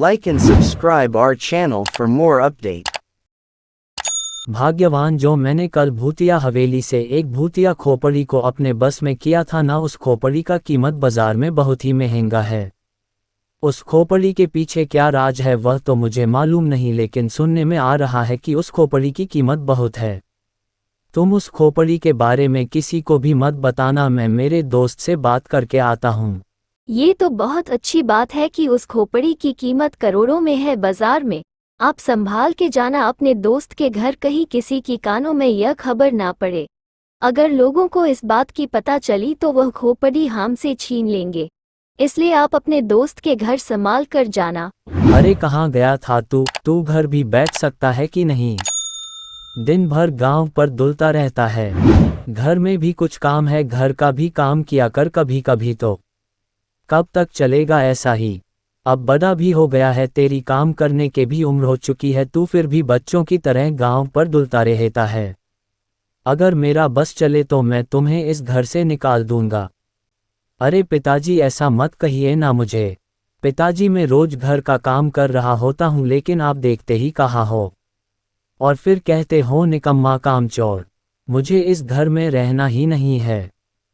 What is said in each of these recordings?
Like and subscribe our channel for more update. भाग्यवान जो मैंने कल भूतिया हवेली से एक भूतिया खोपड़ी को अपने बस में किया था ना, उस खोपड़ी का कीमत बाजार में बहुत ही महंगा है। उस खोपड़ी के पीछे क्या राज है वह तो मुझे मालूम नहीं, लेकिन सुनने में आ रहा है कि उस खोपड़ी की कीमत बहुत है। तुम उस खोपड़ी के बारे में किसी को भी मत बताना, मैं मेरे दोस्त से बात करके आता हूँ। ये तो बहुत अच्छी बात है कि उस खोपड़ी की कीमत करोड़ों में है बाजार में। आप संभाल के जाना अपने दोस्त के घर, कहीं किसी की कानों में यह खबर ना पड़े। अगर लोगों को इस बात की पता चली तो वह खोपड़ी हमसे छीन लेंगे, इसलिए आप अपने दोस्त के घर संभाल कर जाना। अरे कहाँ गया था तू घर भी बैठ सकता है कि नहीं? दिन भर गांव पर दुलता रहता है, घर में भी कुछ काम है, घर का भी काम किया कर कभी कभी तो। कब तक चलेगा ऐसा ही? अब बड़ा भी हो गया है, तेरी काम करने के भी उम्र हो चुकी है, तू फिर भी बच्चों की तरह गांव पर दुलता रहता है। अगर मेरा बस चले तो मैं तुम्हें इस घर से निकाल दूंगा। अरे पिताजी ऐसा मत कहिए ना मुझे। पिताजी मैं रोज घर का काम कर रहा होता हूँ, लेकिन आप देखते ही कहाँ हो, और फिर कहते हो निकम्मा कामचोर। मुझे इस घर में रहना ही नहीं है,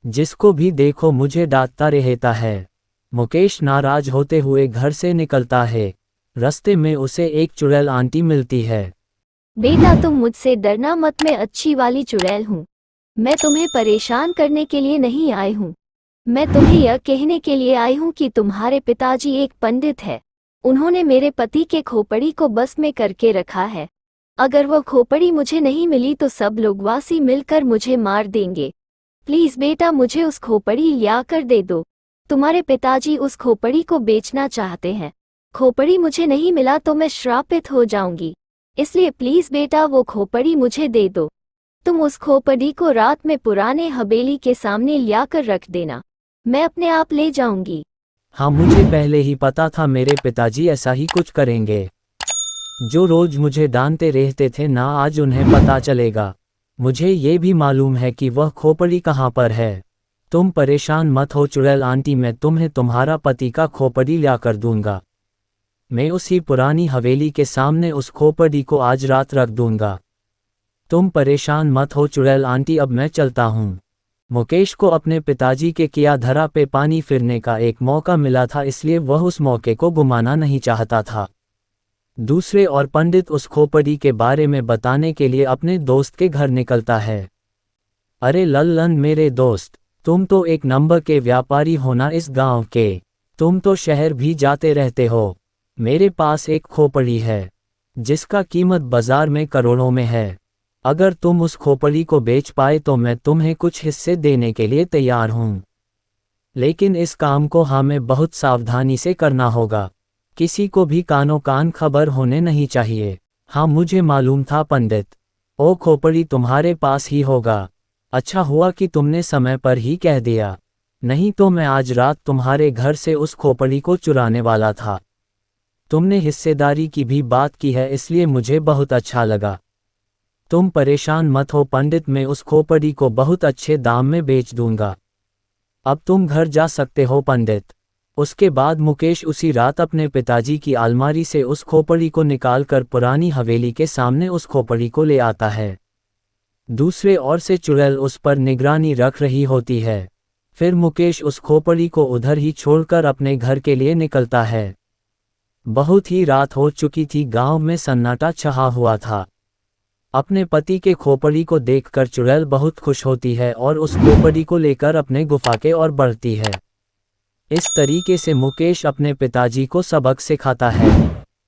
जिसको भी देखो मुझे डांटता रहता है। मुकेश नाराज होते हुए घर से निकलता है। रास्ते में उसे एक चुड़ैल आंटी मिलती है। बेटा तुम मुझसे डरना मत, मैं अच्छी वाली चुड़ैल हूँ। मैं तुम्हें परेशान करने के लिए नहीं आई हूँ, मैं तुम्हें यह कहने के लिए आई हूँ कि तुम्हारे पिताजी एक पंडित है। उन्होंने मेरे पति के खोपड़ी को बस में करके रखा है। अगर वह खोपड़ी मुझे नहीं मिली तो सब लोग वासी मिलकर मुझे मार देंगे। प्लीज बेटा मुझे उस खोपड़ी ला कर दे दो। तुम्हारे पिताजी उस खोपड़ी को बेचना चाहते हैं। खोपड़ी मुझे नहीं मिला तो मैं श्रापित हो जाऊंगी, इसलिए प्लीज बेटा वो खोपड़ी मुझे दे दो। तुम उस खोपड़ी को रात में पुराने हवेली के सामने ला कर रख देना, मैं अपने आप ले जाऊंगी। हाँ, मुझे पहले ही पता था मेरे पिताजी ऐसा ही कुछ करेंगे। जो रोज मुझे डांटते रहते थे ना, आज उन्हें पता चलेगा। मुझे ये भी मालूम है कि वह खोपड़ी कहाँ पर है। तुम परेशान मत हो चुड़ैल आंटी, मैं तुम्हें तुम्हारा पति का खोपड़ी ला कर दूंगा। मैं उसी पुरानी हवेली के सामने उस खोपड़ी को आज रात रख दूंगा। तुम परेशान मत हो चुड़ैल आंटी, अब मैं चलता हूँ। मुकेश को अपने पिताजी के किया धरा पे पानी फिरने का एक मौका मिला था, इसलिए वह उस मौके को गुमाना नहीं चाहता था। दूसरे और पंडित उस खोपड़ी के बारे में बताने के लिए अपने दोस्त के घर निकलता है। अरे लल्लन मेरे दोस्त, तुम तो एक नंबर के व्यापारी हो ना इस गांव के। तुम तो शहर भी जाते रहते हो। मेरे पास एक खोपड़ी है जिसका कीमत बाजार में करोड़ों में है। अगर तुम उस खोपड़ी को बेच पाए तो मैं तुम्हें कुछ हिस्से देने के लिए तैयार हूँ, लेकिन इस काम को हमें बहुत सावधानी से करना होगा। किसी को भी कानो कान खबर होने नहीं चाहिए। हाँ मुझे मालूम था पंडित, ओ खोपड़ी तुम्हारे पास ही होगा। अच्छा हुआ कि तुमने समय पर ही कह दिया, नहीं तो मैं आज रात तुम्हारे घर से उस खोपड़ी को चुराने वाला था। तुमने हिस्सेदारी की भी बात की है, इसलिए मुझे बहुत अच्छा लगा। तुम परेशान मत हो पंडित, मैं उस खोपड़ी को बहुत अच्छे दाम में बेच दूंगा। अब तुम घर जा सकते हो पंडित। उसके बाद मुकेश उसी रात अपने पिताजी की अलमारी से उस खोपड़ी को निकालकर पुरानी हवेली के सामने उस खोपड़ी को ले आता है। दूसरे ओर से चुड़ैल उस पर निगरानी रख रही होती है। फिर मुकेश उस खोपड़ी को उधर ही छोड़कर अपने घर के लिए निकलता है। बहुत ही रात हो चुकी थी, गांव में सन्नाटा छा हुआ था। अपने पति के खोपड़ी को देखकर चुड़ैल बहुत खुश होती है और उस खोपड़ी को लेकर अपने गुफा के ओर बढ़ती है। इस तरीके से मुकेश अपने पिताजी को सबक सिखाता है।